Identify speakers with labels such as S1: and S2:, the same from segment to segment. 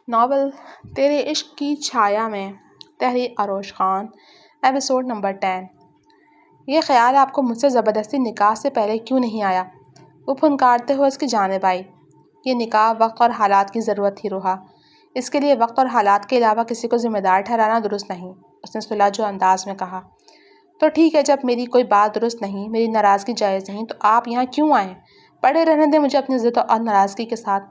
S1: Novel تیرے عشق کی چھایا میں، تحریر عروش خان، ایپیسوڈ نمبر 10۔ یہ خیال آپ کو مجھ سے زبردستی نکاح سے پہلے کیوں نہیں آیا؟ وہ پھنکارتے ہوئے اس کی جانب آئی۔ یہ نکاح وقت اور حالات کی ضرورت تھی روحا۔ اس کے لیے وقت اور حالات کے علاوہ کسی کو ذمہ دار ٹھہرانا درست نہیں، اس نے سلجھو انداز میں کہا۔ تو ٹھیک ہے، جب میری کوئی بات درست نہیں، میری ناراضگی جائز نہیں، تو آپ یہاں کیوں آئے؟ پڑے رہنے دیں مجھے اپنی ضد اور ناراضگی کے ساتھ۔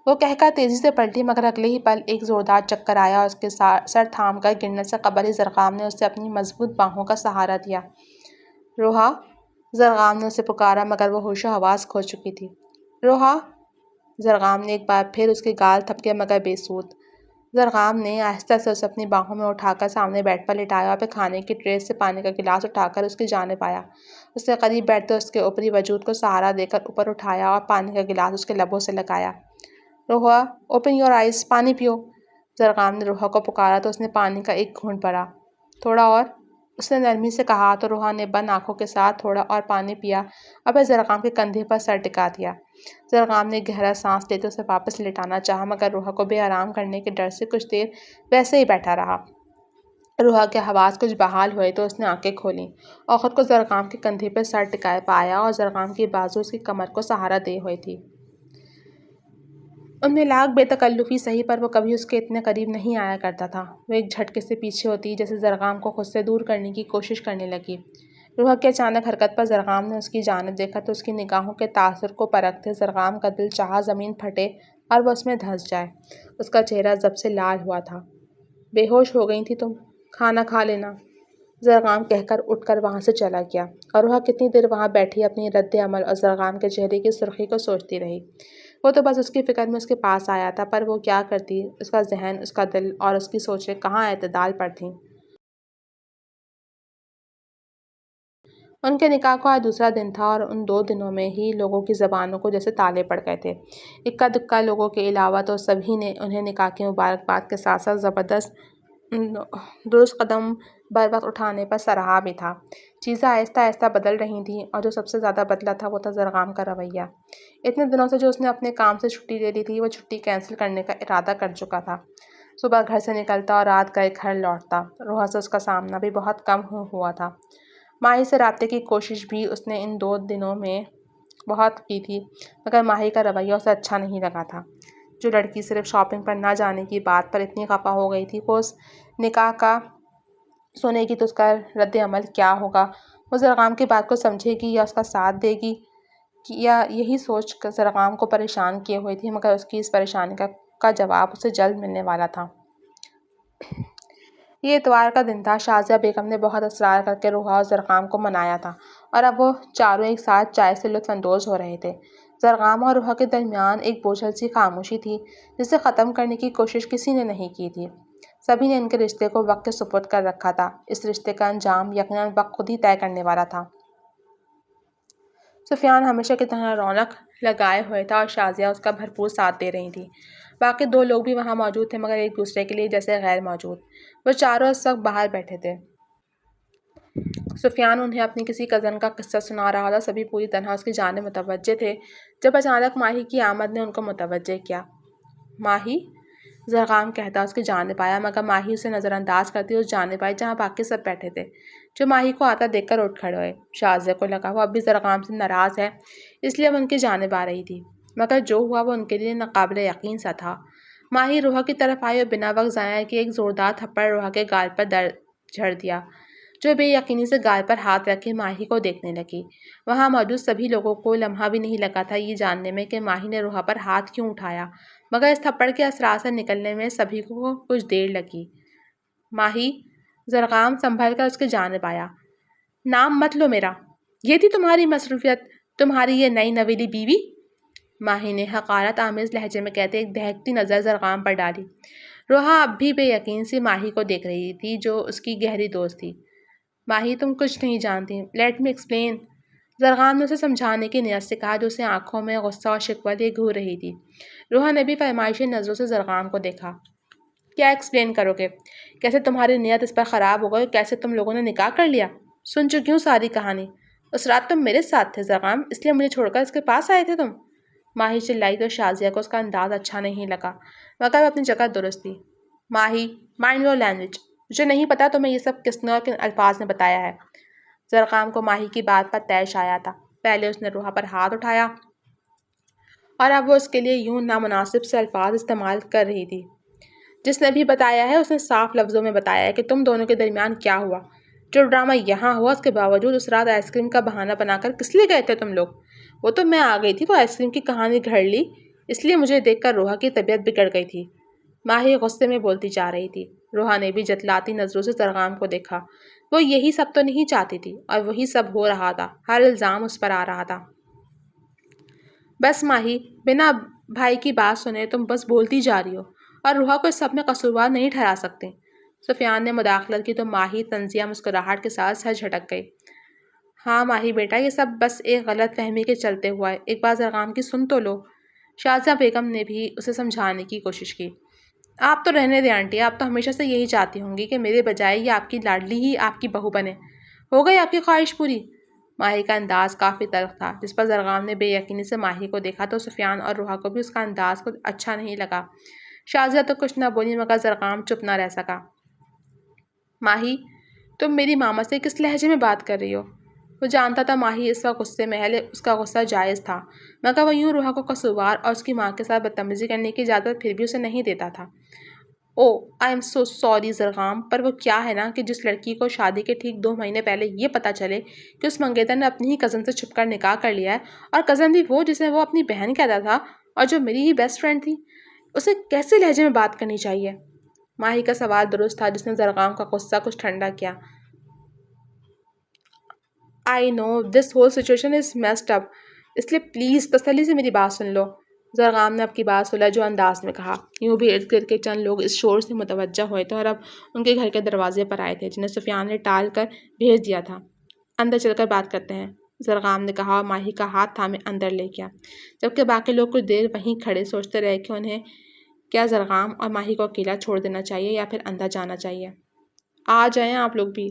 S1: وہ کہہ کر تیزی سے پلٹی، مگر اگلے ہی پل ایک زوردار چکر آیا اور اس کے سر تھام کر گرنے سے قبل ہی زرغام نے اسے اپنی مضبوط باہوں کا سہارا دیا۔ روحا، زرغام نے اسے پکارا، مگر وہ ہوش و حواس کھو چکی تھی۔ روحا! زرغام نے ایک بار پھر اس کے گال تھپکے، مگر بے سود۔ زرغام نے آہستہ سے اسے اپنی باہوں میں اٹھا کر سامنے بیڈ پر لٹایا اور پھر کھانے کی ٹرے سے پانی کا گلاس اٹھا کر اس کی جانب آیا۔ اس سے قریب بیٹھتے اس کے اوپری وجود کو سہارا دے کر اوپر اٹھایا اور پانی کا گلاس اس کے لبوں سے لگایا۔ روحا، اوپن یور آئیز، پانی پیو۔ زرغام نے روحا کو پکارا تو اس نے پانی کا ایک گھونٹ بھرا۔ تھوڑا اور، اس نے نرمی سے کہا تو روحا نے بند آنکھوں کے ساتھ تھوڑا اور پانی پیا اور پھر زرغام کے کندھے پر سر ٹکا دیا۔ زرغام نے گہرا سانس لیتے اسے واپس لٹانا چاہا، مگر روحا کو بے آرام کرنے کے ڈر سے کچھ دیر ویسے ہی بیٹھا رہا۔ روحا کے حواس کچھ بحال ہوئے تو اس نے آنکھیں کھولیں اور خود کو زرغام کے کندھے پر سر ٹکائے پایا اور زرغام کی بازو اس کی کمر کو سہارا دے ہوئے تھی۔ ان میں لاکھ بے تکلفی سہی، پر وہ کبھی اس کے اتنے قریب نہیں آیا کرتا تھا۔ وہ ایک جھٹکے سے پیچھے ہوتی، جیسے زرغام کو خود سے دور کرنے کی کوشش کرنے لگی۔ روحا کی اچانک حرکت پر زرغام نے اس کی جانب دیکھا تو اس کی نگاہوں کے تاثر کو پرکھتے زرغام کا دل چاہا زمین پھٹے اور وہ اس میں دھنس جائے۔ اس کا چہرہ ضب سے لال ہوا تھا۔ بے ہوش ہو گئی تھی تم؟ کھانا کھا لینا، زرغام کہہ کر اٹھ کر وہاں سے چلا گیا۔ اور روحا کتنی دیر وہاں بیٹھی اپنی رد عمل اور زرغام کے چہرے کی سرخی کو سوچتی رہی۔ وہ تو بس اس کی فکر میں اس کے پاس آیا تھا، پر وہ کیا کرتی؟ اس کا ذہن، اس کا دل اور اس کی سوچیں کہاں اعتدال پر تھیں؟ ان کے نکاح کو آج دوسرا دن تھا اور ان 2 دنوں میں ہی لوگوں کی زبانوں کو جیسے تالے پڑ گئے تھے۔ اکا دکا لوگوں کے علاوہ تو سبھی نے انہیں نکاح کی مبارکباد کے ساتھ ساتھ زبردست درست قدم بر وقت اٹھانے پر سراہا بھی تھا۔ چیزیں آہستہ آہستہ بدل رہی تھیں اور جو سب سے زیادہ بدلا تھا وہ تھا زرغام کا رویہ۔ اتنے دنوں سے جو اس نے اپنے کام سے چھٹی لے لی تھی، وہ چھٹی کینسل کرنے کا ارادہ کر چکا تھا۔ صبح گھر سے نکلتا اور رات گئے گھر لوٹتا۔ روحا سے اس کا سامنا بھی بہت کم ہوا تھا۔ ماہی سے رابطے کی کوشش بھی اس نے ان 2 دنوں میں بہت کی تھی، مگر ماہی کا رویہ اسے اچھا نہیں لگا تھا۔ جو لڑکی صرف شاپنگ پر نہ جانے کی بات پر اتنی خفا ہو گئی تھی، وہ اس نکاح کا سنے گی تو اس کا رد عمل کیا ہوگا؟ وہ زرغام کی بات کو سمجھے گی یا اس کا ساتھ دے گی؟ یا یہی سوچ کر زرغام کو پریشان کیے ہوئی تھی، مگر اس کی اس پریشانی کا جواب اسے جلد ملنے والا تھا۔ یہ اتوار کا دن تھا۔ شازیہ بیگم نے بہت اصرار کر کے روحا اور زرغام کو منایا تھا اور اب وہ چاروں ایک ساتھ چائے سے لطف اندوز ہو رہے تھے۔ زرغام اور روحا کے درمیان ایک بوجھل سی خاموشی تھی، جسے ختم کرنے کی کوشش کسی نے نہیں کی تھی۔ سبھی نے ان کے رشتے کو وقت کے سپرد کر رکھا تھا۔ اس رشتے کا انجام یقیناً وقت خود ہی طے کرنے والا تھا۔ سفیان ہمیشہ کی طرح رونق لگائے ہوئے تھا اور شازیہ اس کا بھرپور ساتھ دے رہی تھی۔ باقی 2 لوگ بھی وہاں موجود تھے، مگر ایک دوسرے کے لیے جیسے غیر موجود۔ وہ چاروں اس وقت باہر بیٹھے تھے۔ سفیان انہیں اپنی کسی کزن کا قصہ سنا رہا تھا۔ سبھی پوری طرح اس کی جانب متوجہ تھے، جب اچانک ماہی کی آمد نے ان کو متوجہ کیا۔ ماہی! زرغام کہتا اس کی جانب آیا، مگر ماہی اسے نظر انداز کرتی اس جانب آئی جہاں باقی سب بیٹھے تھے، جو ماہی کو آتا دیکھ کر اٹھ کھڑے ہوئے۔ شازیہ کو لگا وہ اب بھی زرغام سے ناراض ہے، اس لیے وہ ان کی جانب آ رہی تھی، مگر جو ہوا وہ ان کے لیے ناقابل یقین سا تھا۔ ماہی روحا کی طرف آئی اور بنا وقت ضائع کیے ایک زوردار تھپڑ روحا کے گال پر جھڑ دیا، جو بے یقینی سے گال پر ہاتھ رکھے ماہی کو دیکھنے لگی۔ وہاں موجود سبھی لوگوں کو لمحہ بھی نہیں لگا تھا یہ جاننے میں کہ ماہی نے روحا پر ہاتھ کیوں اٹھایا، مگر اس تھپڑ کے اثرات سے نکلنے میں سبھی کو کچھ دیر لگی۔ ماہی! زرغام سنبھل کر اس کی جانب آیا۔ نام مت لو میرا! یہ تھی تمہاری مصروفیت، تمہاری یہ نئی نویلی بیوی؟ ماہی نے حقارت آمیز لہجے میں کہتے ایک دہکتی نظر زرغام پر ڈالی۔ روحا اب بھی بے یقین سی ماہی کو دیکھ رہی تھی، جو اس کی گہری دوست تھی۔ ماہی تم کچھ نہیں جانتی، لیٹ می ایکسپلین، زرغام نے اسے سمجھانے کی نیت سے کہا، جو اسے آنکھوں میں غصہ اور شکوہ لیے گھور رہی تھی۔ روحا نے بھی فرمائشی نظروں سے زرغام کو دیکھا۔ کیا ایکسپلین کرو گے؟ کیسے تمہاری نیت اس پر خراب ہو گئی اور کیسے تم لوگوں نے نکاح کر لیا؟ سن چکی ہوں ساری کہانی۔ اس رات تم میرے ساتھ تھے زرغام، اس لیے مجھے چھوڑ کر اس کے پاس آئے تھے تم؟ ماہی چلائی تو شازیہ کو اس کا انداز اچھا نہیں لگا، مگر وہ اپنی جگہ درست تھی۔ ماہی، مائنڈ یور لینگویج، مجھے نہیں پتا تمہیں یہ سب کس نے اور کن الفاظ میں بتایا ہے۔ زرقام کو ماہی کی بات پر طیش آیا تھا۔ پہلے اس نے روحا پر ہاتھ اٹھایا اور اب وہ اس کے لیے یوں نامناسب سے الفاظ استعمال کر رہی تھی۔ جس نے بھی بتایا ہے اس نے صاف لفظوں میں بتایا ہے کہ تم دونوں کے درمیان کیا ہوا۔ جو ڈرامہ یہاں ہوا اس کے باوجود اس رات آئس کریم کا بہانہ بنا کر کس لیے گئے تھے تم لوگ؟ وہ تو میں آ گئی تھی تو آئس کریم کی کہانی گھڑ لی، اس لیے مجھے دیکھ کر روحا کی طبیعت بگڑ گئی تھی۔ ماہی غصے میں بولتی جا رہی تھی۔ روحا نے بھی جتلاتی نظروں سے زرقام کو دیکھا۔ وہ یہی سب تو نہیں چاہتی تھی اور وہی سب ہو رہا تھا، ہر الزام اس پر آ رہا تھا۔ بس ماہی، بنا بھائی کی بات سنے تم بس بولتی جا رہی ہو اور روحا کو اس سب میں قصوروار نہیں ٹھہرا سکتے۔ سفیان نے مداخلت کی تو ماہی طنزیہ مسکراہٹ کے ساتھ سر جھٹک گئی۔ ہاں ماہی بیٹا، یہ سب بس ایک غلط فہمی کے چلتے ہوا ہے، ایک بار زرقام کی سن تو لو۔ شازیہ بیگم نے بھی اسے سمجھانے کی کوشش کی۔ آپ تو رہنے دیں آنٹی، آپ تو ہمیشہ سے یہی چاہتی ہوں گی کہ میرے بجائے یہ آپ کی لاڈلی ہی آپ کی بہو بنے۔ ہو گئی آپ کی خواہش پوری؟ ماہی کا انداز کافی تلخ تھا، جس پر زرقام نے بے یقینی سے ماہی کو دیکھا تو سفیان اور روحا کو بھی اس کا انداز کچھ اچھا نہیں لگا۔ شازیہ تو کچھ نہ بولی مگر زرقام چپ نہ رہ سکا۔ ماہی، تم میری ماما سے کس لہجے میں بات کر رہی ہو؟ وہ جانتا تھا ماہی اس وقت غصے میں ہے، اس کا غصہ جائز تھا، مگر وہ یوں روحا کو قصوروار اور اس کی ماں کے ساتھ بدتمیزی کرنے کی اجازت پھر بھی اسے نہیں دیتا تھا۔ او آئی ایم سو سوری زرقام، پر وہ کیا ہے نا کہ جس لڑکی کو شادی کے ٹھیک 2 مہینے پہلے یہ پتا چلے کہ اس منگیتر نے اپنی ہی کزن سے چھپ کر نکاح کر لیا ہے، اور کزن بھی وہ جسے وہ اپنی بہن کہتا تھا اور جو میری ہی بیسٹ فرینڈ تھی، اسے کیسے لہجے میں بات کرنی چاہیے؟ ماہی کا سوال درست تھا، جس نے زرقام کا غصہ کچھ ٹھنڈا کیا۔ I know this whole situation is messed up, اس لیے پلیز تسلی سے میری بات سن لو۔ زرقام نے اب کی بات سلجھو انداز میں کہا۔ یوں بھی ارد گرد کے چند لوگ اس شور سے متوجہ ہوئے تھے اور اب ان کے گھر کے دروازے پر آئے تھے، جنہیں سفیان نے ٹال کر بھیج دیا تھا۔ اندر چل کر بات کرتے ہیں، زرقام نے کہا اور ماہی کا ہاتھ تھامے اندر لے گیا، جبکہ باقی لوگ کچھ دیر وہیں کھڑے سوچتے رہے کہ انہیں کیا زرقام اور ماہی کو اکیلا چھوڑ دینا چاہیے یا پھر اندر جانا چاہیے۔ آ جائیں آپ لوگ بھی۔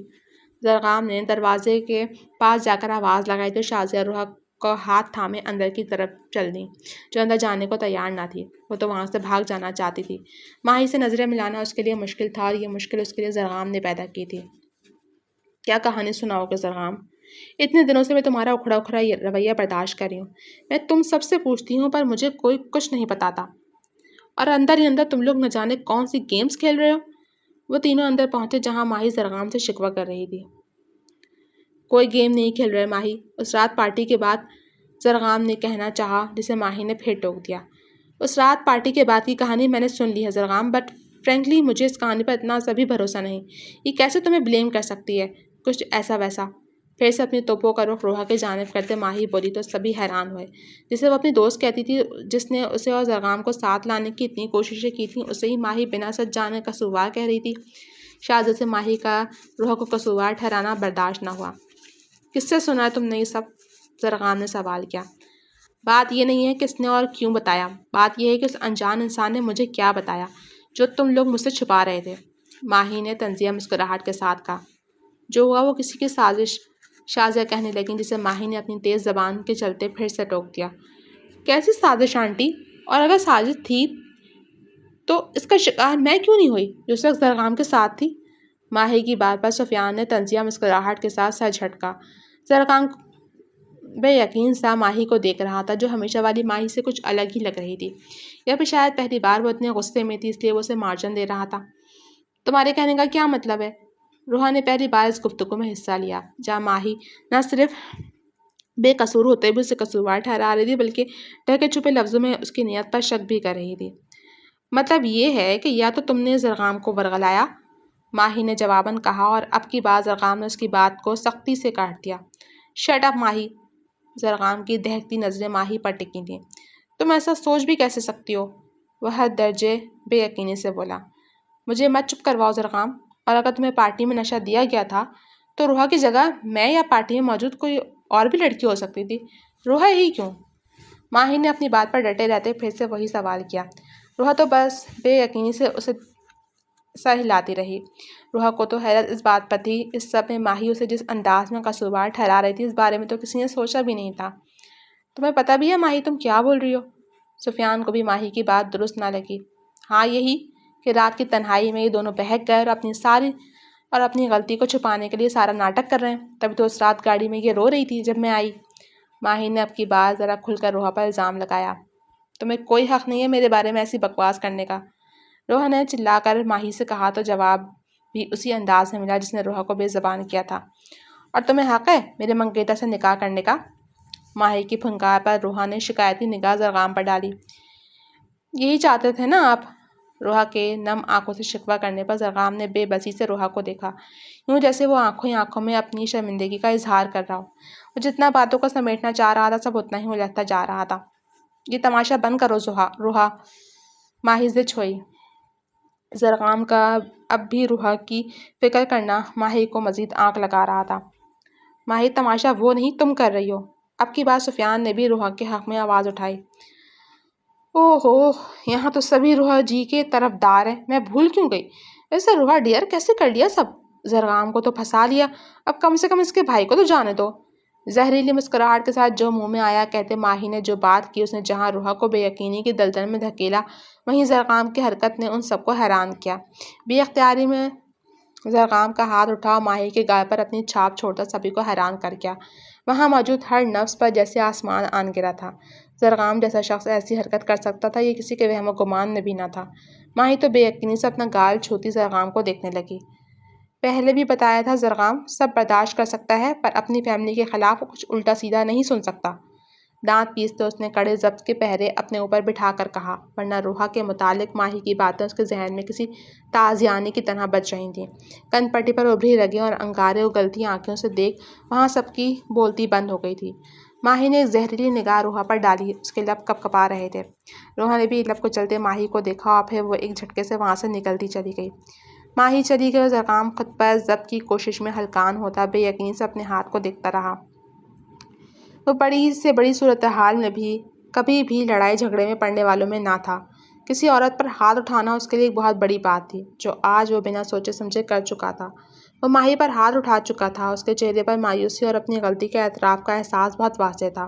S1: زرقام نے دروازے کے پاس جا کر آواز لگائی تو شازیہ روحا کو ہاتھ تھامے اندر کی طرف چل دیں، جو اندر جانے کو تیار نہ تھی۔ وہ تو وہاں سے بھاگ جانا چاہتی تھی۔ ماہی سے نظریں ملانا اس کے لیے مشکل تھا اور یہ مشکل اس کے لیے زرقام نے پیدا کی تھی۔ کیا کہانی سناؤ گے زرقام؟ اتنے دنوں سے میں تمہارا اکھڑا اکھڑا رویہ برداشت کر رہی ہوں۔ میں تم سب سے پوچھتی ہوں پر مجھے کوئی کچھ نہیں بتاتا، اور اندر ہی اندر تم لوگ نہ جانے کون سی گیمز کھیل رہے ہو۔ وہ تینوں اندر پہنچے جہاں ماہی زرقام سے شکوہ کر رہی تھی۔ کوئی گیم نہیں کھیل رہے ماہی، اس رات پارٹی کے بعد، زرقام نے کہنا چاہا جسے ماہی نے پھر ٹوک دیا۔ اس رات پارٹی کے بعد کی کہانی میں نے سن لی ہے زرقام، بٹ فرینکلی مجھے اس کہانی پر اتنا سا بھی بھروسہ نہیں۔ یہ کیسے تمہیں بلیم کر سکتی ہے؟ کچھ ایسا ویسا۔ پھر سے اپنی توپوں کا رخ روحا کی جانب کرتے ماہی بولی تو سبھی حیران ہوئے۔ جسے وہ اپنی دوست کہتی تھی، جس نے اسے اور زرقام کو ساتھ لانے کی اتنی کوششیں کی تھیں، اسے ہی ماہی بنا سچ جانے قصوروار کہہ رہی تھی۔ شازیہ سے ماہی کا روحا کو قصوروار ٹھہرانا برداشت نہ ہوا۔ کس سے سنا ہے تم نے یہ سب؟ زرقام نے سوال کیا۔ بات یہ نہیں ہے کس نے اور کیوں بتایا، بات یہ ہے کہ اس انجان انسان نے مجھے کیا بتایا جو تم لوگ مجھ سے چھپا رہے تھے، ماہی نے طنزیہ مسکراہٹ کے ساتھ کہا۔ جو ہوا وہ کسی کی سازش، شازیہ کہنے لگیں، جسے ماہی نے اپنی تیز زبان کے چلتے پھر سے ٹوک دیا۔ کیسی سازش آنٹی؟ اور اگر سازش تھی تو اس کا شکار میں کیوں نہیں ہوئی جو اس وقت زرقام کے ساتھ تھی؟ ماہی کی بات پر سفیان نے طنزیہ مسکراہٹ کے ساتھ سر جھٹکا۔ زرقام بے یقین سا ماہی کو دیکھ رہا تھا، جو ہمیشہ والی ماہی سے کچھ الگ ہی لگ رہی تھی، یا پھر شاید پہلی بار وہ اتنے غصے میں تھی اس لیے وہ اسے مارجن دے رہا تھا۔ تمہارے کہنے کا کیا مطلب ہے؟ روحا نے پہلی بار اس گفتگو میں حصہ لیا، جہاں ماہی نہ صرف بے قصور ہوتے بھی اسے قصوروار ٹھہرا رہی تھی، بلکہ ڈھکے چھپے لفظوں میں اس کی نیت پر شک بھی کر رہی تھی۔ مطلب یہ ہے کہ یا تو تم نے زرقام کو ورغلایا، ماہی نے جواباً کہا، اور اب کی بار زرقام نے اس کی بات کو سختی سے کاٹ دیا۔ شٹ اپ ماہی! زرقام کی دہکتی نظریں ماہی پر ٹکی تھیں۔ تم ایسا سوچ بھی کیسے سکتی ہو؟ وہ حد درجے بے یقینی سے بولا۔ مجھے مت چپ کرواؤ زرقام، اور اگر تمہیں پارٹی میں نشہ دیا گیا تھا تو روحا کی جگہ میں یا پارٹی میں موجود کوئی اور بھی لڑکی ہو سکتی تھی، روحا ہی کیوں؟ ماہی نے اپنی بات پر ڈٹے رہتے پھر سے وہی سوال کیا۔ روحا تو بس بے یقینی سے اسے سر ہلاتی رہی۔ روحا کو تو حیرت اس بات پر تھی، اس سب میں ماہی اسے جس انداز میں قصوروار ٹھہرا رہی تھی، اس بارے میں تو کسی نے سوچا بھی نہیں تھا۔ تمہیں پتہ بھی ہے ماہی تم کیا بول رہی ہو؟ سفیان کو بھی ماہی کی بات درست نہ لگی۔ ہاں یہی کہ رات کی تنہائی میں یہ دونوں بہک گئے اور اپنی غلطی کو چھپانے کے لیے سارا ناٹک کر رہے ہیں۔ تبھی تو اس رات گاڑی میں یہ رو رہی تھی جب میں آئی۔ ماہی نے اب کی بات ذرا کھل کر روحا پر الزام لگایا۔ تمہیں کوئی حق نہیں ہے میرے بارے میں ایسی بکواس کرنے کا، روحا نے چلا کر ماہی سے کہا تو جواب بھی اسی انداز میں ملا جس نے روحا کو بے زبان کیا تھا۔ اور تمہیں حق ہے میرے منگیتر سے نکاح کرنے کا؟ ماہی کی پھنکار پر روحا نے شکایتی نگاہ زرغام پر ڈالی۔ یہی چاہتے تھے نا آپ؟ روحا کے نم آنکھوں سے شکوہ کرنے پر زرغام نے بے بسی سے روحا کو دیکھا، یوں جیسے وہ آنکھوں ہی آنکھوں میں اپنی شرمندگی کا اظہار کر رہا ہو۔ وہ جتنا باتوں کو سمیٹنا چاہ رہا تھا سب اتنا ہی الجھتا جا رہا تھا۔ یہ تماشا بند کرو روحا، ماہی ضد ہوئی۔ زرغام کا اب بھی روحا کی فکر کرنا ماہی کو مزید آنکھ لگا رہا تھا۔ ماہی تماشا وہ نہیں تم کر رہی ہو۔ اب کی بار سفیان نے بھی روحا کے حق میں آواز اٹھائی۔ اوہ ہو، یہاں تو سبھی روحا جی کے طرفدار ہیں، میں بھول کیوں گئی؟ ویسے روحا ڈیئر کیسے کر لیا سب؟ زرغام کو تو پھنسا لیا، اب کم سے کم اس کے بھائی کو تو جانے دو۔ زہریلی مسکراہٹ کے ساتھ جو منہ میں آیا کہتے ماہی نے جو بات کی اس نے جہاں روحا کو بے یقینی کی دلدل میں دھکیلا وہیں زرغام کی حرکت نے ان سب کو حیران کیا۔ بے اختیاری میں زرغام کا ہاتھ اٹھا اور ماہی کے گال پر اپنی چھاپ چھوڑتا سبھی کو حیران کر گیا۔ وہاں موجود ہر نفس پر جیسے آسمان آن گرا تھا۔ زرغام جیسا شخص ایسی حرکت کر سکتا تھا یہ کسی کے وہم و گمان میں بھی نہ تھا۔ ماہی تو بے یقینی سے اپنا گال چھوتی زرغام کو دیکھنے لگی۔ پہلے بھی بتایا تھا زرغام سب برداشت کر سکتا ہے پر اپنی فیملی کے خلاف کچھ الٹا سیدھا نہیں سن سکتا۔ دانت پیستے اس نے کڑے ضبط کے پہرے اپنے اوپر بٹھا کر کہا، ورنہ روحا کے متعلق ماہی کی باتیں اس کے ذہن میں کسی تازیانے کی طرح بج رہی تھیں۔ کن پٹی پر ابھری رگیں اور انگارے اگلتی آنکھوں سے دیکھ وہاں سب کی بولتی بند ہو گئی تھی۔ ماہی نے ایک زہریلی نگاہ روحا پر ڈالی، اس کے لب کپ کپا رہے تھے۔ روحا نے بھی لب کچلتے ماہی کو دیکھا اور پھر وہ ایک جھٹکے سے وہاں سے نکلتی چلی گئی۔ ماہی چلی گئی اور زرغام خود پر ضبط کی کوشش میں ہلکان ہوتا بے یقینی سے اپنے ہاتھ کو دیکھتا رہا۔ وہ بڑی سے بڑی صورتحال میں بھی کبھی بھی لڑائی جھگڑے میں پڑنے والوں میں نہ تھا۔ کسی عورت پر ہاتھ اٹھانا اس کے لیے ایک بہت بڑی بات تھی جو آج وہ بنا سوچے سمجھے کر چکا تھا۔ وہ ماہی پر ہاتھ اٹھا چکا تھا، اس کے چہرے پر مایوسی اور اپنی غلطی کے اعتراف کا احساس بہت واضح تھا۔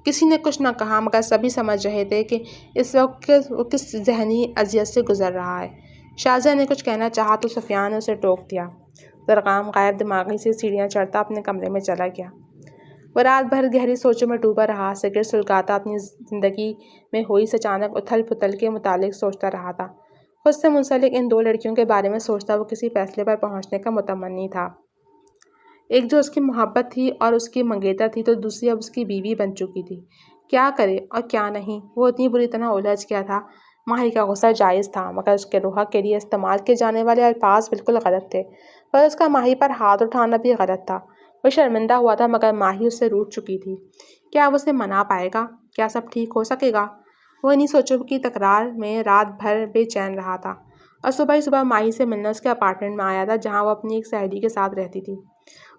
S1: کسی نے کچھ نہ کہا مگر سبھی سمجھ رہے تھے کہ اس وقت وہ کس ذہنی اذیت سے گزر رہا ہے۔ شازیہ نے کچھ کہنا چاہا تو سفیان نے اسے ٹوک دیا۔ زرغام غائب دماغی سے سیڑھیاں چڑھتا اپنے کمرے میں چلا گیا۔ وہ رات بھر گہری سوچوں میں ڈوبا رہا، سگریٹ سلگاتا اپنی زندگی میں ہوئی اس اچانک اتھل پھتل کے متعلق سوچتا رہا تھا۔ خود سے منسلک ان دو لڑکیوں کے بارے میں سوچتا وہ کسی فیصلے پر پہنچنے کا متمنی تھا۔ ایک جو اس کی محبت تھی اور اس کی منگیتر تھی تو دوسری اب اس کی بیوی بن چکی تھی۔ کیا کرے اور کیا نہیں، وہ اتنی بری طرح الجھ گیا تھا۔ ماہی کا غصہ جائز تھا مگر اس کے روحا کے لیے استعمال کیے جانے والے الفاظ بالکل غلط تھے، پر اس کا ماہی پر ہاتھ اٹھانا بھی غلط تھا۔ وہ شرمندہ ہوا تھا مگر ماہی اس سے روٹھ چکی تھی۔ کیا وہ اسے منا پائے گا؟ کیا سب ٹھیک ہو سکے گا؟ وہ انہی سوچوں کی تکرار میں رات بھر بے چین رہا تھا اور صبح ہی صبح ماہی سے ملنے اس کے اپارٹمنٹ میں آیا تھا جہاں وہ اپنی ایک سہیلی کے ساتھ رہتی تھی۔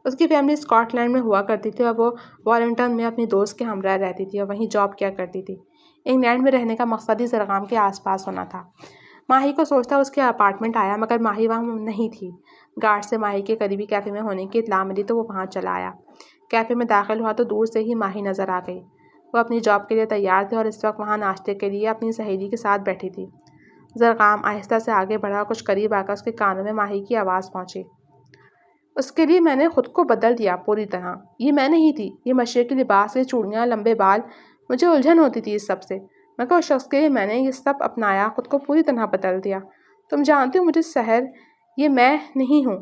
S1: اس کی فیملی اسکاٹ لینڈ میں ہوا کرتی تھی اور وہ وارنگٹن میں اپنی دوست کے ہمراہ رہتی تھی اور وہیں جاب کیا کرتی تھی۔ انگلینڈ میں رہنے کا مقصد ہی زرغام کے آس پاس ہونا تھا۔ ماہی کو سوچتا اس کے اپارٹمنٹ آیا مگر ماہی وہاں نہیں تھی۔ گارڈ سے ماہی کے قریبی کیفے میں ہونے کی اطلاع ملی تو وہ وہاں چلا آیا۔ کیفے میں داخل ہوا تو دور سے ہی ماہی نظر آ گئی۔ وہ اپنی جاب کے لیے تیار تھے اور اس وقت وہاں ناشتے کے لیے اپنی سہیلی کے ساتھ بیٹھی تھی۔ زرغام آہستہ سے آگے بڑھا اور کچھ قریب آ کر اس کے کانوں میں ماہی کی آواز پہنچی۔ اس کے لیے میں نے خود کو بدل دیا پوری طرح۔ یہ میں نہیں تھی، یہ مشرقی لباس، یہ چوڑیاں، لمبے بال، مجھے الجھن ہوتی تھی اس سب سے، مگر اس شخص کے لیے میں نے یہ سب اپنایا، خود کو پوری طرح بدل دیا۔ تم جانتے ہو مجھے سحر، یہ میں نہیں ہوں۔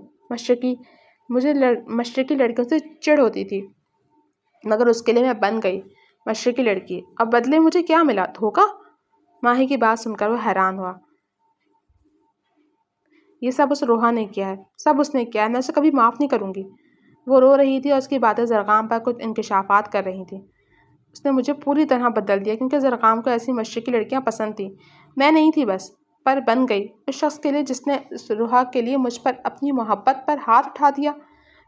S1: مجھے مشرقی لڑکیوں سے چڑ ہوتی تھی مگر اس کے لیے میں بن گئی مشرقی لڑکی۔ اب بدلے مجھے کیا ملا؟ دھوکہ؟ ماہی کی بات سن کر وہ حیران ہوا۔ یہ سب اس روحا نے کیا ہے، سب اس نے کیا ہے، میں اسے کبھی معاف نہیں کروں گی۔ وہ رو رہی تھی اور اس کی باتیں زرغام پر کچھ انکشافات کر رہی تھیں۔ اس نے مجھے پوری طرح بدل دیا کیونکہ زرغام کو ایسی مشرقی لڑکیاں پسند تھیں۔ میں نہیں تھی بس، پر بن گئی اس شخص کے لیے جس نے اس روحا کے لیے مجھ پر اپنی محبت پر ہاتھ اٹھا دیا۔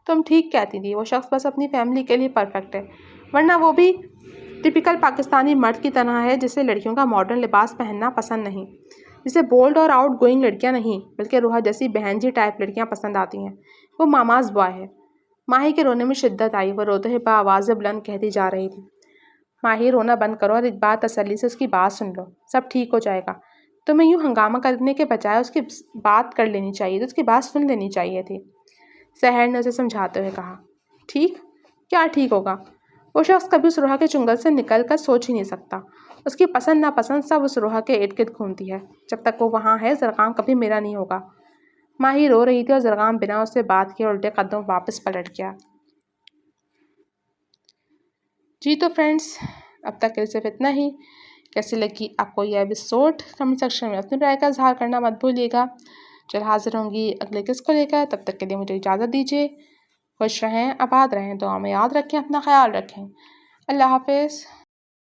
S1: تم ٹھیک کہتی تھی، وہ شخص بس اپنی فیملی کے لیے پرفیکٹ ہے، ورنہ وہ بھی ٹپیکل پاکستانی مرد کی طرح ہے جسے لڑکیوں کا ماڈرن لباس پہننا پسند نہیں، جسے بولڈ اور آؤٹ گوئنگ لڑکیاں نہیں بلکہ روحا جیسی بہن جی ٹائپ لڑکیاں پسند آتی ہیں۔ وہ ماماز بوائے ہے۔ ماہی کے رونے میں شدت آئی، وہ روتے ہوئے بآواز بلند کہتی جا رہی تھی، ماہی رونا بند کرو اور ایک بار تسلی سے اس کی بات سن لو، سب ٹھیک ہو جائے گا۔ تمہیں یوں ہنگامہ کرنے کے بجائے اس کی بات کر لینی چاہیے تھی، اس کی بات سن لینی چاہیے تھی۔ سحر نے اسے سمجھاتے ہوئے کہا۔ ٹھیک؟ کیا ٹھیک ہوگا؟ وہ شخص کبھی اس روحا کے چنگل سے نکل کر سوچ ہی نہیں سکتا۔ اس کی پسند ناپسند سب اس روحا کے ارد گرد گھومتی ہے۔ جب تک وہ وہاں ہے زرغام کبھی میرا نہیں ہوگا۔ ماہی رو رہی تھی اور زرغام بنا اس سے بات کیے الٹے قدم واپس پلٹ گیا۔ جی تو فرینڈس، اب تک کے لیے صرف اتنا ہی۔ کیسی لگی آپ کو یہ ایپیسوڈ؟ کمنٹ سیکشن میں اپنی رائے کا اظہار کرنا مت بھولیے گا۔ جلد حاضر ہوں گی اگلے قسط کو لے کر، تب تک کے لیے مجھے اجازت دیجیے۔ خوش رہیں، آباد رہیں، دعا میں یاد رکھیں، اپنا خیال رکھیں۔ اللہ حافظ۔